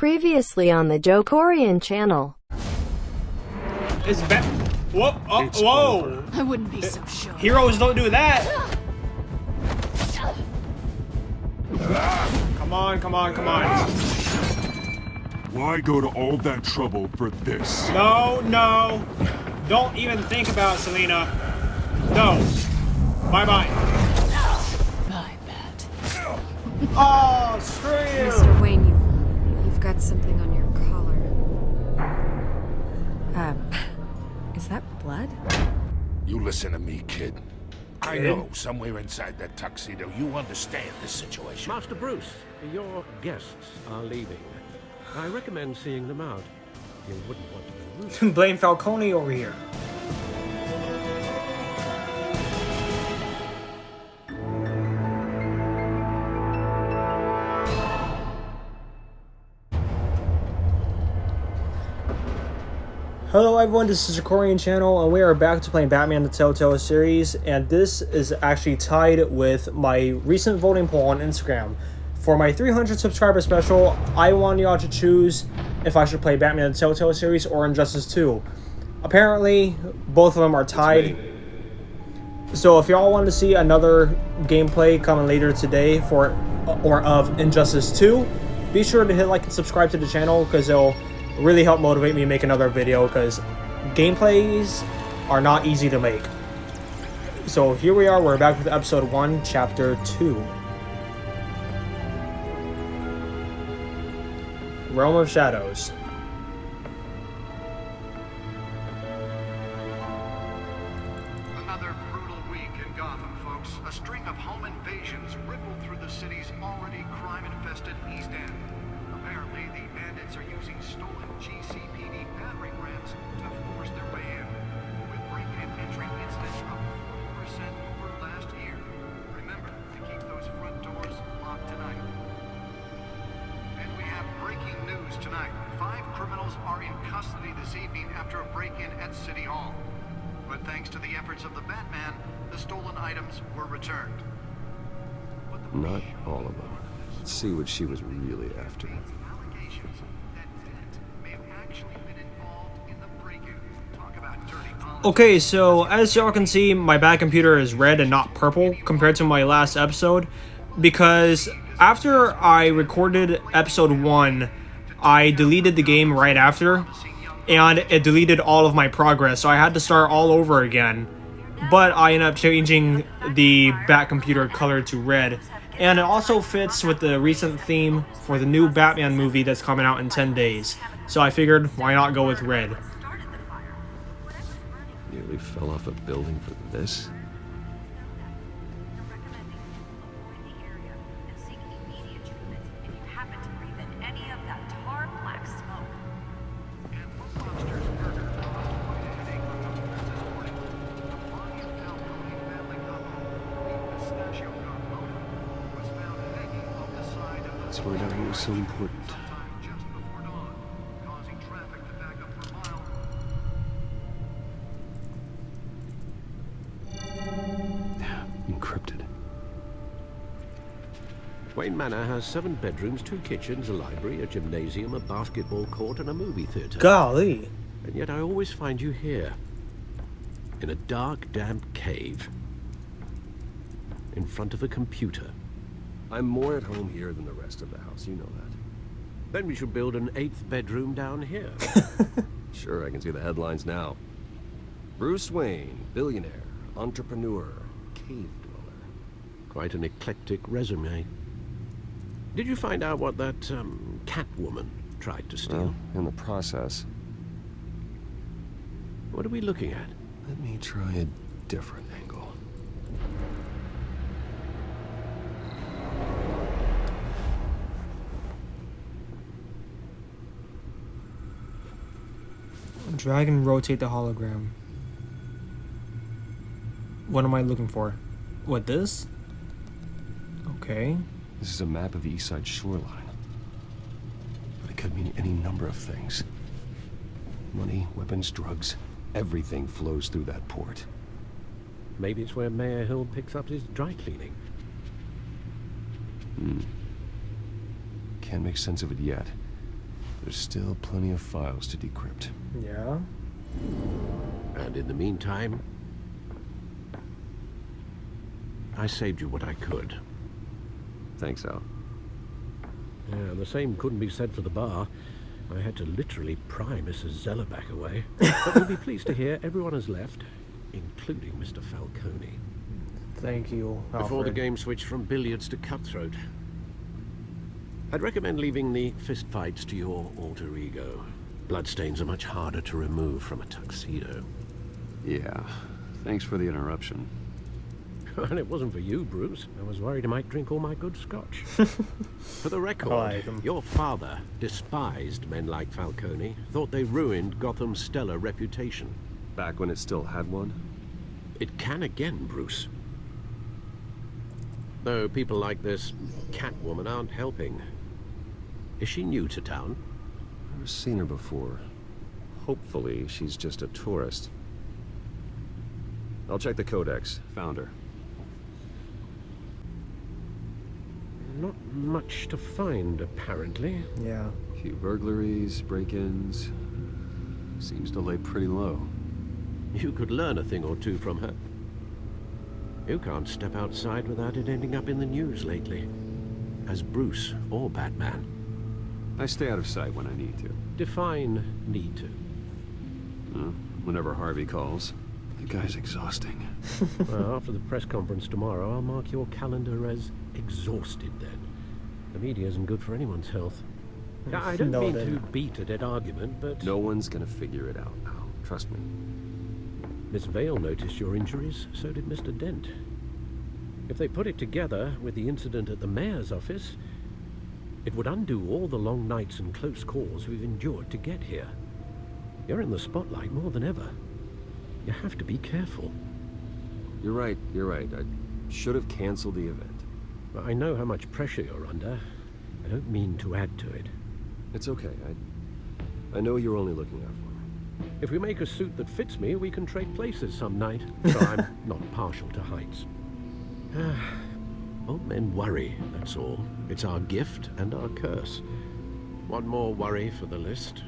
Previously on the Jokorian channel. It's back. Whoa! Oh, whoa! I wouldn't be so sure. Heroes don't do that. Come on, come on, come on. Why go to all that trouble for this? No, no. Don't even think about it, Selena. No. Bye-bye. Bye, Bat. Oh, screw you. Mr. Wayne, you've got something on your collar. Is that blood? You listen to me, kid. I know somewhere inside that tuxedo you understand this situation. Master Bruce, your guests are leaving. I recommend seeing them out. You wouldn't want to be rude. Blame Falcone over here. Hello everyone, this is Jokorian channel, and we are back to playing Batman the Telltale Series, and this is actually tied with my recent voting poll on Instagram. For my 300 subscriber special, I want y'all to choose if I should play Batman the Telltale Series or Injustice 2. Apparently, both of them are tied. So if y'all want to see another gameplay coming later today for or of Injustice 2, be sure to hit like and subscribe to the channel, because it'll really help motivate me to make another video, because gameplays are not easy to make. So here we are, we're back with episode 1, chapter 2. Realm of Shadows. Another brutal week in Gotham, folks. A string of home invasions rippled through the city's already crime-infested East End. Apparently, the bandits are using stolen GCPD battering rams to force their way in, with break-in entry incidents up 40% over last year. Remember to keep those front doors locked tonight. And we have breaking news tonight. 5 criminals are in custody this evening after a break-in at City Hall. But thanks to the efforts of the Batman, the stolen items were returned. Not all of them. Let's see what she was really after. Allegations that Dent may have actually been involved in the break-in. Talk about dirty politics. Okay, so as y'all can see, my back computer is red and not purple compared to my last episode, because after I recorded episode 1, I deleted the game right after, and it deleted all of my progress, so I had to start all over again. But I ended up changing the back computer color to red, and it also fits with the recent theme for the new Batman movie that's coming out in 10 days. So I figured, why not go with red? Nearly fell off a building for this? That's why that was so important. Just before dawn, causing traffic to back up for a mile. Encrypted. Wayne Manor has 7 bedrooms, 2 kitchens, a library, a gymnasium, a basketball court, and a movie theater. Golly. And yet I always find you here, in a dark, damp cave, in front of a computer. I'm more at home here than the rest of the house, you know that. Then we should build an 8th bedroom down here. Sure, I can see the headlines now. Bruce Wayne, billionaire, entrepreneur, cave dweller. Quite an eclectic resume. Did you find out what that Catwoman tried to steal? Well, in the process. What are we looking at? Let me try a different angle. Drag and rotate the hologram. What am I looking for? What, this? Okay. This is a map of the East Side shoreline. But it could mean any number of things. Money, weapons, drugs, everything flows through that port. Maybe it's where Mayor Hill picks up his dry cleaning. Can't make sense of it yet. There's still plenty of files to decrypt. Yeah. And in the meantime, I saved you what I could. Thanks, Al. Yeah, the same couldn't be said for the bar. I had to literally pry Mrs. Zellerback away. But you'll be pleased to hear everyone has left, including Mr. Falcone. Thank you, Alfred. Before the game switched from billiards to cutthroat. I'd recommend leaving the fistfights to your alter ego. Bloodstains are much harder to remove from a tuxedo. Yeah. Thanks for the interruption. And it wasn't for you, Bruce. I was worried I might drink all my good scotch. For the record, like him. your father despised men like Falcone, thought they ruined Gotham's stellar reputation. Back when it still had one? It can again, Bruce. Though people like this Catwoman aren't helping. Is she new to town? Never seen her before. Hopefully, she's just a tourist. I'll check the codex. Found her. Not much to find, apparently. Yeah. A few burglaries, break-ins. Seems to lay pretty low. You could learn a thing or two from her. You can't step outside without it ending up in the news lately. As Bruce or Batman. I stay out of sight when I need to. Define need to. Whenever Harvey calls. The guy's exhausting. Well, after the press conference tomorrow, I'll mark your calendar as exhausted then. The media isn't good for anyone's health. I don't mean to beat a dead argument, but... No one's gonna figure it out now. Trust me. Miss Vale noticed your injuries, so did Mr. Dent. If they put it together with the incident at the mayor's office, it would undo all the long nights and close calls we've endured to get here. You're in the spotlight more than ever. You have to be careful. You're right. I should have canceled the event. I know how much pressure you're under. I don't mean to add to it. It's okay. I know you're only looking out for me. If we make a suit that fits me, we can trade places some night. So I'm not partial to heights. Old men worry, that's all. It's our gift and our curse. One more worry for the list.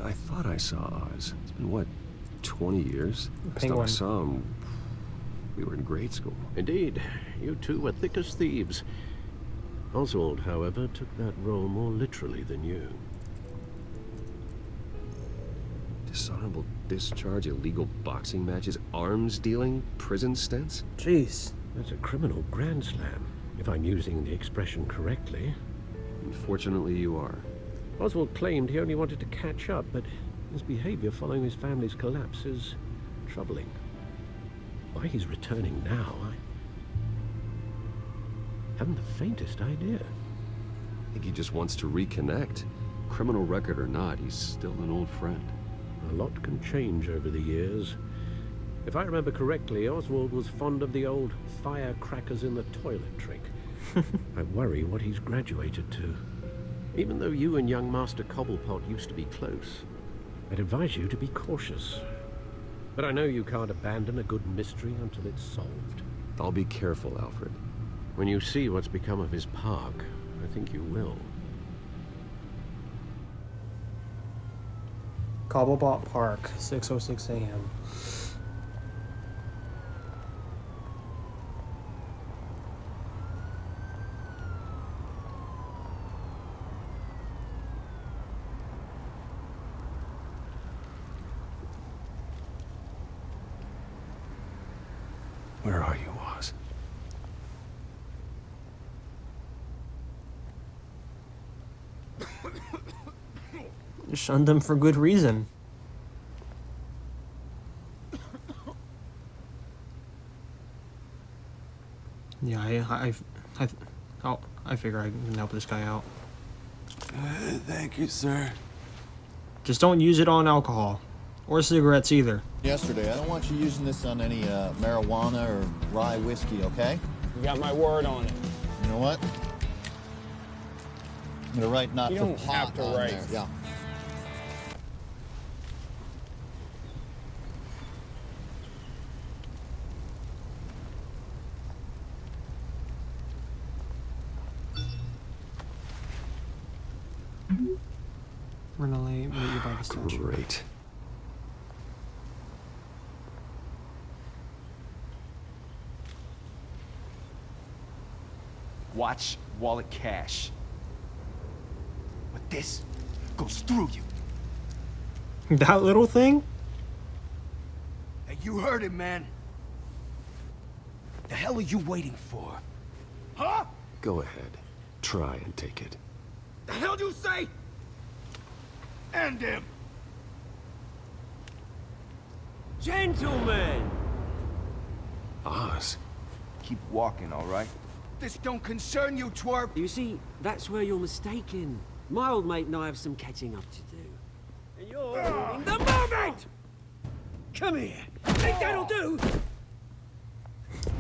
I thought I saw Oz. It's been, what, 20 years? Last time I Penguin. saw him, we were in grade school. Indeed, you two were thick as thieves. Oswald, however, took that role more literally than you. Dishonorable discharge, illegal boxing matches, arms dealing, prison stints? Jeez. That's a criminal grand slam, if I'm using the expression correctly. Unfortunately, you are. Oswald claimed he only wanted to catch up, but his behavior following his family's collapse is troubling. Why he's returning now, I haven't the faintest idea. I think he just wants to reconnect. Criminal record or not, he's still an old friend. A lot can change over the years. If I remember correctly, Oswald was fond of the old firecrackers in the toilet trick. I worry what he's graduated to. Even though you and young Master Cobblepot used to be close, I'd advise you to be cautious. But I know you can't abandon a good mystery until it's solved. I'll be careful, Alfred. When you see what's become of his park, I think you will. Cobblepot Park, 6:06 a.m. Where are you, Oz? You shunned them for good reason. Yeah, I figure I can help this guy out. Thank you, sir. Just don't use it on alcohol. Or cigarettes either. Yesterday, I don't want you using this on any marijuana or rye whiskey, okay? You got my word on it. You know what? I'm gonna write not You for don't pot have to on write. there. Yeah. We're gonna meet you by the statue. Great. Watch wallet cash. But this goes through you. That little thing? Hey, you heard it, man. The hell are you waiting for? Huh? Go ahead. Try and take it. The hell do you say? End him! Gentlemen! Oz. Keep walking, all right? This don't concern you, twerp! You see, that's where you're mistaken. My old mate and I have some catching up to do. And you're ruining the moment! Come here. Think that'll do?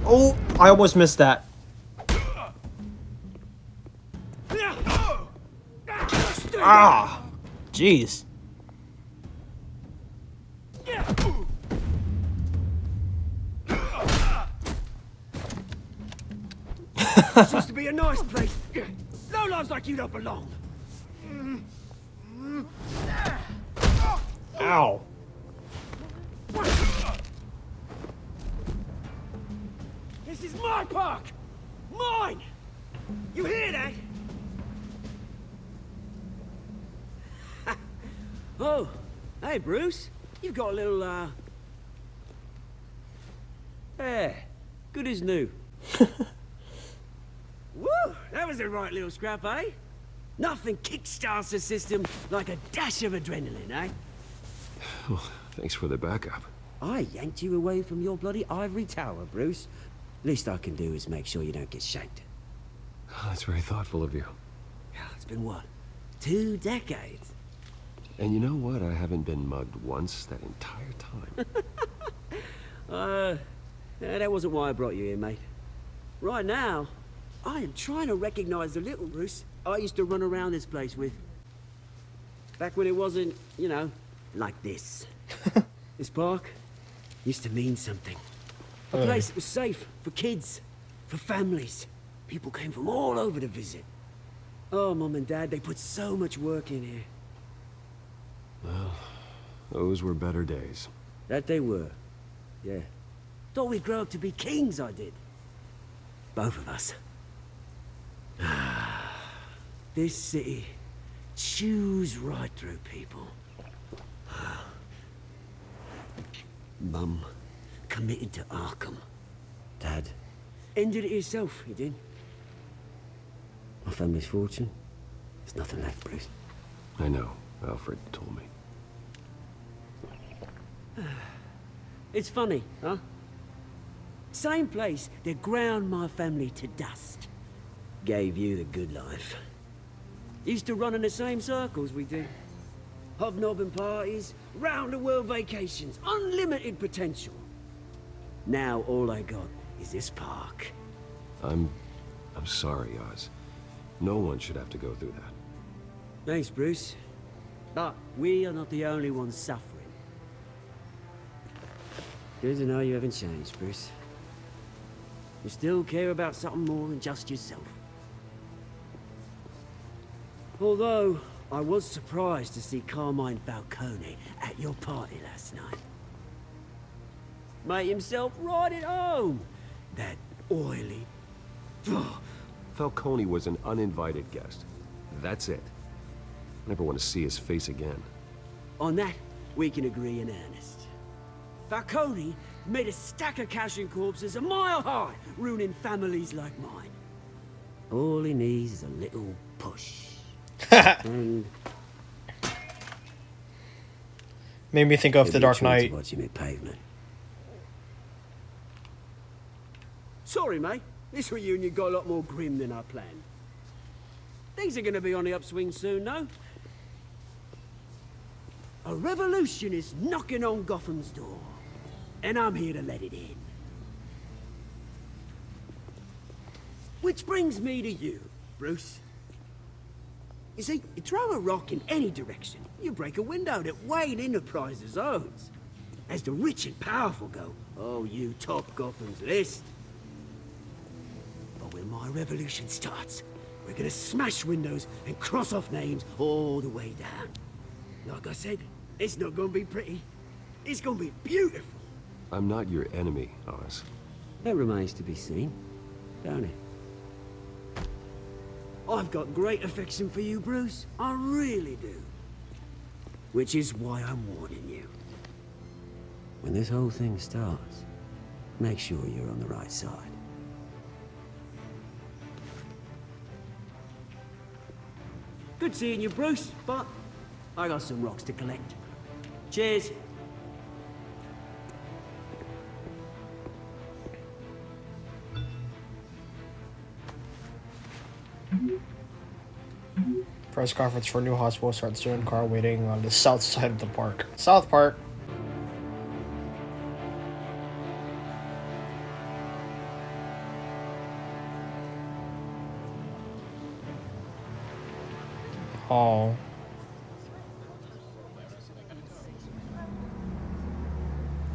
Oh, I almost missed that. Ah! Jeez. This used to be a nice place. No lives like you don't belong. Ow. This is my park! Mine! You hear that? Oh, hey Bruce. You've got a little, yeah, good as new. Woo! That was a right little scrap, eh? Nothing kickstarts the system like a dash of adrenaline, eh? Well, thanks for the backup. I yanked you away from your bloody ivory tower, Bruce. Least I can do is make sure you don't get shanked. Oh, that's very thoughtful of you. Yeah, it's been what? 2 decades? And you know what? I haven't been mugged once that entire time. Yeah, that wasn't why I brought you here, mate. Right now, I am trying to recognize the little Bruce I used to run around this place with. Back when it wasn't, you know, like this. This park used to mean something. A place that was safe for kids, for families. People came from all over to visit. Oh, Mum and Dad, they put so much work in here. Well, those were better days. That they were. Yeah. Thought we'd grow up to be kings, I did. Both of us. This city chews right through people. Mum committed to Arkham. Dad ended it himself, he did. My family's fortune, there's nothing left, Bruce. I know. Alfred told me. It's funny, huh? Same place that ground my family to dust. Gave you the good life. Used to run in the same circles we did. Hobnobbing parties, round-the-world vacations, unlimited potential. Now all I got is this park. I'm sorry, Oz. No one should have to go through that. Thanks, Bruce. But we are not the only ones suffering. Good to know you haven't changed, Bruce. You still care about something more than just yourself. Although, I was surprised to see Carmine Falcone at your party last night. Made himself right at home. That oily... Falcone was an uninvited guest. That's it. Never want to see his face again. On that, we can agree in earnest. Falcone made a stack of cash and corpses a mile high, ruining families like mine. All he needs is a little push. And made me think of The Dark Knight. Watching it pavement. Sorry, mate. This reunion got a lot more grim than I planned. Things are gonna be on the upswing soon, no? A revolution is knocking on Gotham's door, and I'm here to let it in. Which brings me to you, Bruce. You see, you throw a rock in any direction, you break a window that Wayne Enterprises owns. As the rich and powerful go, oh, you top Gotham's list. But when my revolution starts, We're gonna smash windows and cross off names all the way down. Like I said, it's not gonna be pretty. It's gonna be beautiful. I'm not your enemy, Oz. That remains to be seen, don't it? I've got great affection for you, Bruce. I really do. Which is why I'm warning you. When this whole thing starts, make sure you're on the right side. Good seeing you, Bruce, but I got some rocks to collect. Cheers. Press conference for new hospital starts soon. Car waiting on the south side of the park. South Park. Oh.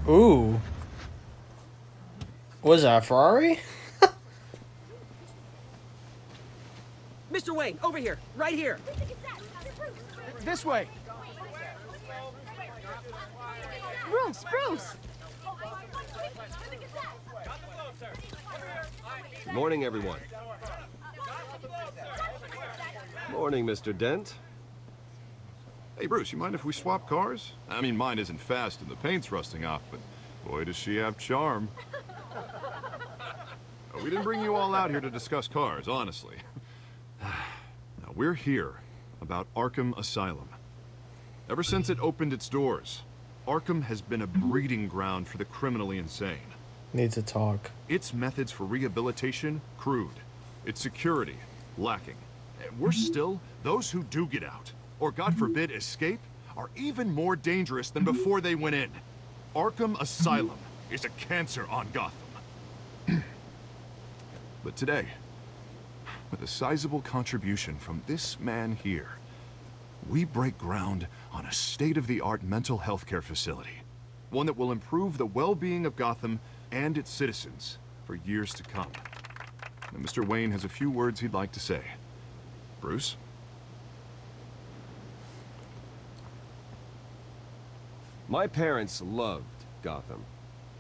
Ooh. Was that a Ferrari? Mr. Wayne, over here, right here. This way. Bruce, Bruce! Good morning, everyone. Morning, Mr. Dent. Hey, Bruce, you mind if we swap cars? I mean, mine isn't fast and the paint's rusting off, but boy, does she have charm. We didn't bring you all out here to discuss cars, honestly. Now, we're here about Arkham Asylum. Ever since it opened its doors, Arkham has been a breeding ground for the criminally insane. Need to talk. Its methods for rehabilitation, crude. Its security, lacking. And worse still, those who do get out, or God forbid escape, are even more dangerous than before they went in. Arkham Asylum is a cancer on Gotham. But today, with a sizable contribution from this man here, we break ground on a state-of-the-art mental health care facility. One that will improve the well-being of Gotham and its citizens for years to come. And Mr. Wayne has a few words he'd like to say. Bruce? My parents loved Gotham.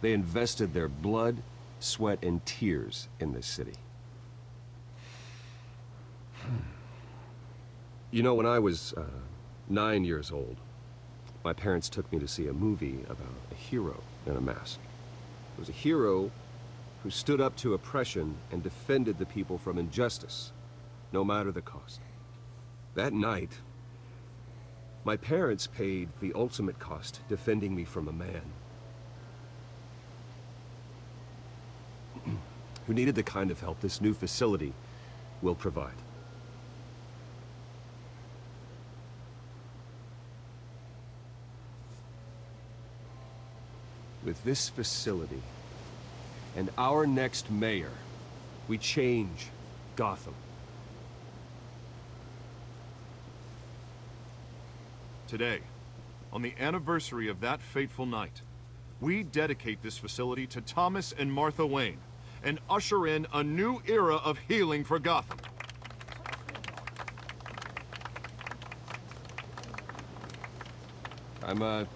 They invested their blood, sweat, and tears in this city. You know, when I was 9 years old, my parents took me to see a movie about a hero in a mask. It was a hero who stood up to oppression and defended the people from injustice, no matter the cost. That night, my parents paid the ultimate cost defending me from a man who needed the kind of help this new facility will provide. With this facility and our next mayor, we change Gotham. Today, on the anniversary of that fateful night, we dedicate this facility to Thomas and Martha Wayne and usher in a new era of healing for Gotham. I'm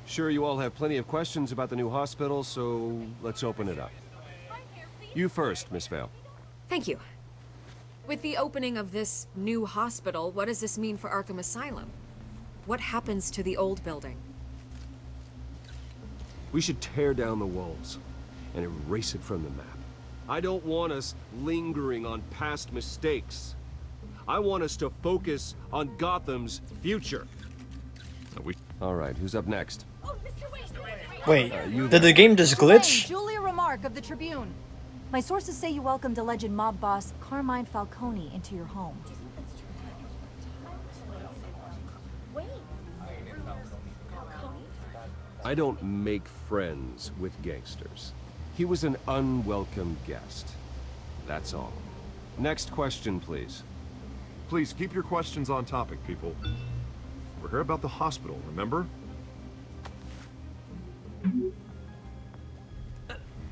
sure you all have plenty of questions about the new hospital, so let's open it up. You first, Miss Vale. Thank you. With the opening of this new hospital, what does this mean for Arkham Asylum? What happens to the old building? We should tear down the walls and erase it from the map. I don't want us lingering on past mistakes. I want us to focus on Gotham's future. All right, who's up next? Wait, did the game just glitch? Julia Remark of the Tribune. My sources say you welcomed alleged mob boss Carmine Falcone into your home. I don't make friends with gangsters. He was an unwelcome guest. That's all. Next question, please. Please keep your questions on topic, people. We're here about the hospital, remember?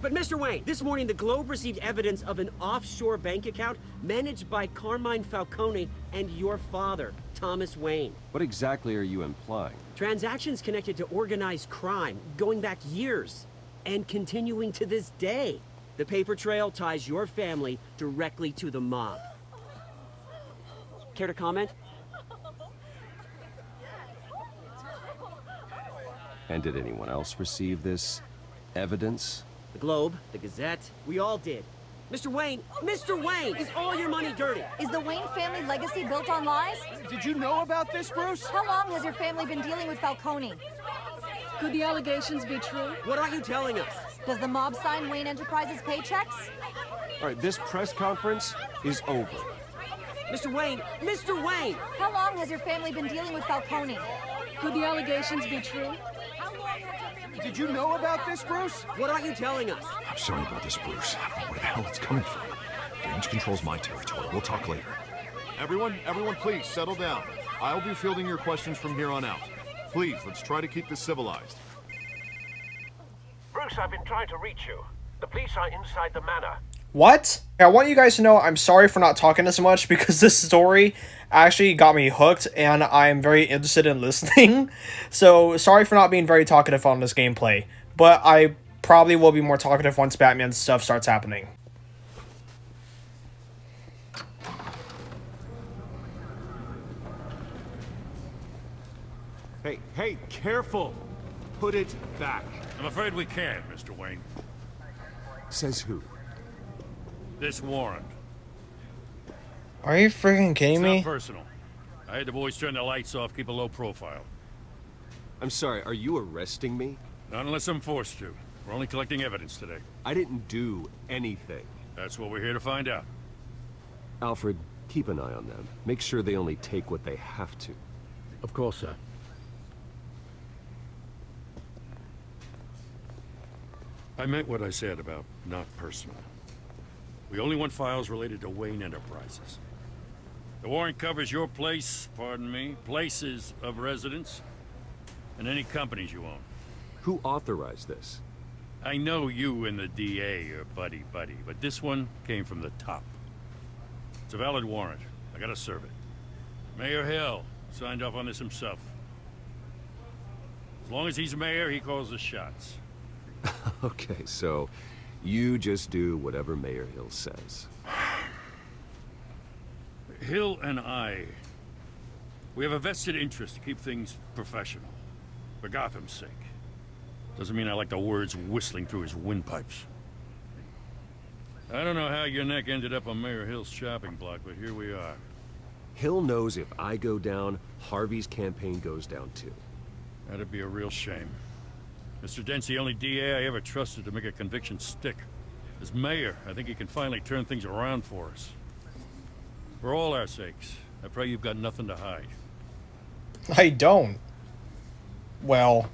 But Mr. Wayne, this morning the Globe received evidence of an offshore bank account managed by Carmine Falcone and your father, Thomas Wayne. What exactly are you implying? Transactions connected to organized crime, going back years, and continuing to this day. The paper trail ties your family directly to the mob. Care to comment? And did anyone else receive this evidence? The Globe, the Gazette, we all did. Mr. Wayne, is all your money dirty? Is the Wayne family legacy built on lies? Did you know about this, Bruce? How long has your family been dealing with Falcone? Could the allegations be true? What are you telling us? Does the mob sign Wayne Enterprises paychecks? All right, this press conference is over. Mr. Wayne! How long has your family been dealing with Falcone? Could the allegations be true? Did you know about this, Bruce? What are you telling us? I'm sorry about this, Bruce. I don't know where the hell it's coming from. Damage control's my territory. We'll talk later. Everyone, please settle down. I'll be fielding your questions from here on out. Please, let's try to keep this civilized. Bruce, I've been trying to reach you. The police are inside the manor. What? I want you guys to know I'm sorry for not talking as much because this story actually got me hooked and I'm very interested in listening. So sorry for not being very talkative on this gameplay. But I probably will be more talkative once Batman stuff starts happening. Hey, careful! Put it back. I'm afraid we can't, Mr. Wayne. Says who? This warrant. Are you freaking kidding me? It's not personal. I had the boys turn the lights off, keep a low profile. I'm sorry, are you arresting me? Not unless I'm forced to. We're only collecting evidence today. I didn't do anything. That's what we're here to find out. Alfred, keep an eye on them. Make sure they only take what they have to. Of course, sir. I meant what I said about not personal. We only want files related to Wayne Enterprises. The warrant covers your place, pardon me, places of residence, and any companies you own. Who authorized this? I know you and the DA are buddy-buddy, but this one came from the top. It's a valid warrant. I gotta serve it. Mayor Hill signed off on this himself. As long as he's mayor, he calls the shots. Okay, so you just do whatever Mayor Hill says. Hill and I, we have a vested interest to keep things professional. For Gotham's sake. Doesn't mean I like the words whistling through his windpipes. I don't know how your neck ended up on Mayor Hill's chopping block, but here we are. Hill knows if I go down, Harvey's campaign goes down too. That'd be a real shame. Mr. Dent's the only DA I ever trusted to make a conviction stick. As mayor, I think he can finally turn things around for us. For all our sakes, I pray you've got nothing to hide. I don't. Well.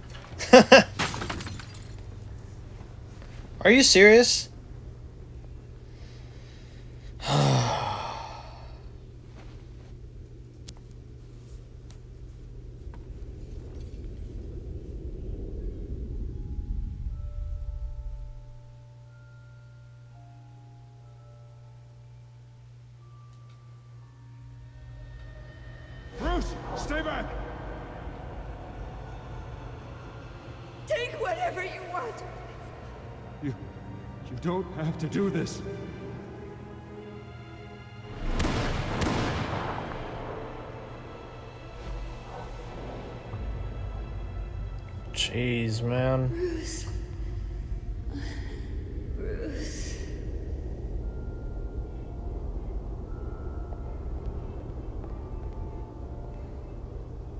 Are you serious? Bruce, stay back! Take whatever you want. You don't have to do this. Jeez, man. Bruce.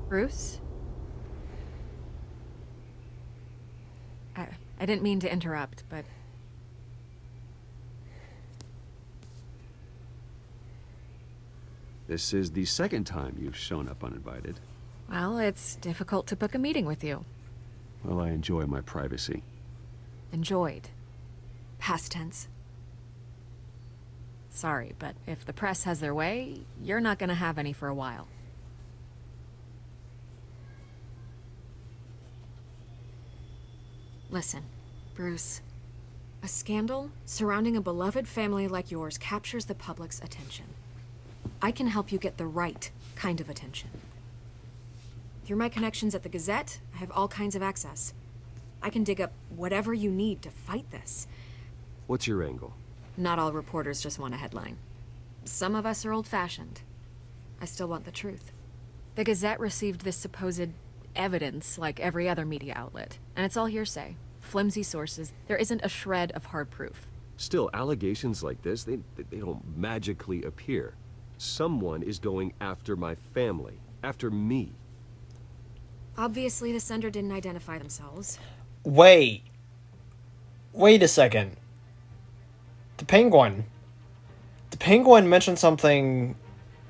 Bruce? I didn't mean to interrupt, but... This is the second time you've shown up uninvited. Well, it's difficult to book a meeting with you. Well, I enjoy my privacy. Enjoyed. Past tense. Sorry, but if the press has their way, you're not gonna have any for a while. Listen, Bruce. A scandal surrounding a beloved family like yours captures the public's attention. I can help you get the right kind of attention. Through my connections at the Gazette, I have all kinds of access. I can dig up whatever you need to fight this. What's your angle? Not all reporters just want a headline. Some of us are old-fashioned. I still want the truth. The Gazette received this supposed evidence like every other media outlet, and it's all hearsay. Flimsy sources. There isn't a shred of hard proof. Still, allegations like this, they don't magically appear. Someone is going after my family, after me. Obviously, the sender didn't identify themselves. Wait a second. The Penguin mentioned something,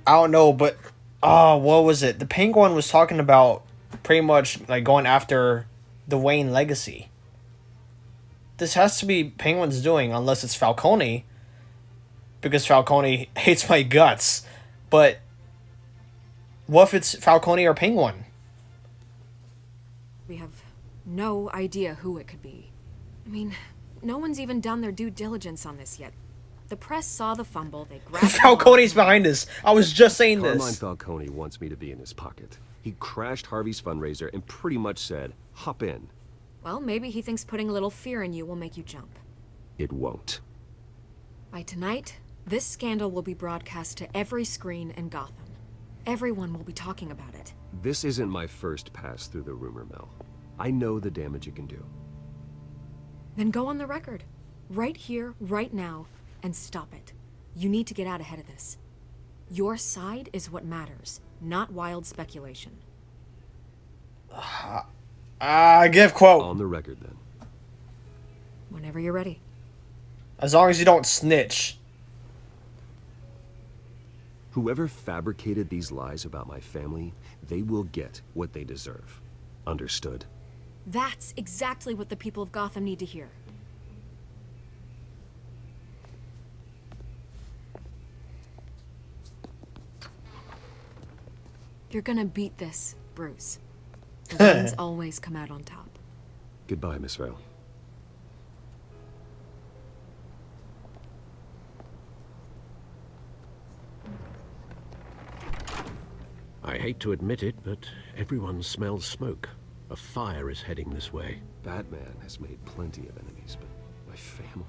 I don't know, but what was it? The Penguin was talking about pretty much like going after the Wayne legacy. This has to be Penguin's doing, unless it's Falcone, because Falcone hates my guts. But what if it's Falcone or Penguin? We have no idea who it could be. I mean, no one's even done their due diligence on this yet. The press saw the fumble, they grabbed Falcone's behind us. I was just saying this. Carmine Falcone wants me to be in his pocket. He crashed Harvey's fundraiser and pretty much said, hop in. Well, maybe he thinks putting a little fear in you will make you jump. It won't. By tonight, this scandal will be broadcast to every screen in Gotham. Everyone will be talking about it. This isn't my first pass through the rumor mill. I know the damage it can do. Then go on the record. Right here, right now, and stop it. You need to get out ahead of this. Your side is what matters, not wild speculation. Give quote. On the record, then. Whenever you're ready. As long as you don't snitch. Whoever fabricated these lies about my family, they will get what they deserve. Understood? That's exactly what the people of Gotham need to hear. You're gonna beat this, Bruce. The Waynes always come out on top. Goodbye, Miss Vale. I hate to admit it, but everyone smells smoke. A fire is heading this way. Batman has made plenty of enemies, but my family...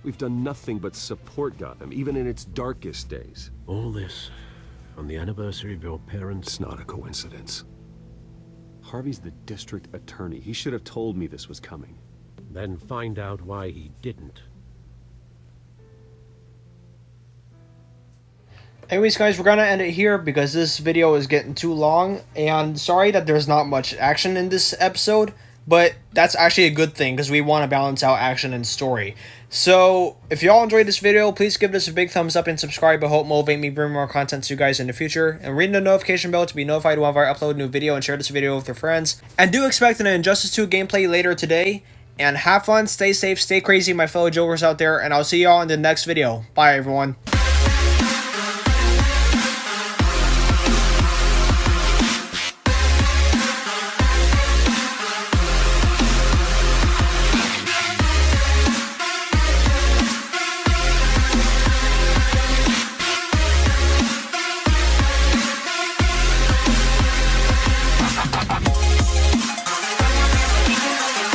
We've done nothing but support Gotham, even in its darkest days. All this on the anniversary of your parents'... It's not a coincidence. Harvey's the district attorney. He should have told me this was coming. Then find out why he didn't. Anyways, guys, we're gonna end it here because this video is getting too long, and sorry that there's not much action in this episode, but that's actually a good thing because we want to balance out action and story. So, if y'all enjoyed this video, please give this a big thumbs up and subscribe. I hope motivate me bring more content to you guys in the future. And ring the notification bell to be notified whenever I upload a new video, and share this video with your friends. And do expect an Injustice 2 gameplay later today. And have fun, stay safe, stay crazy, my fellow Jokers out there, and I'll see y'all in the next video. Bye, everyone.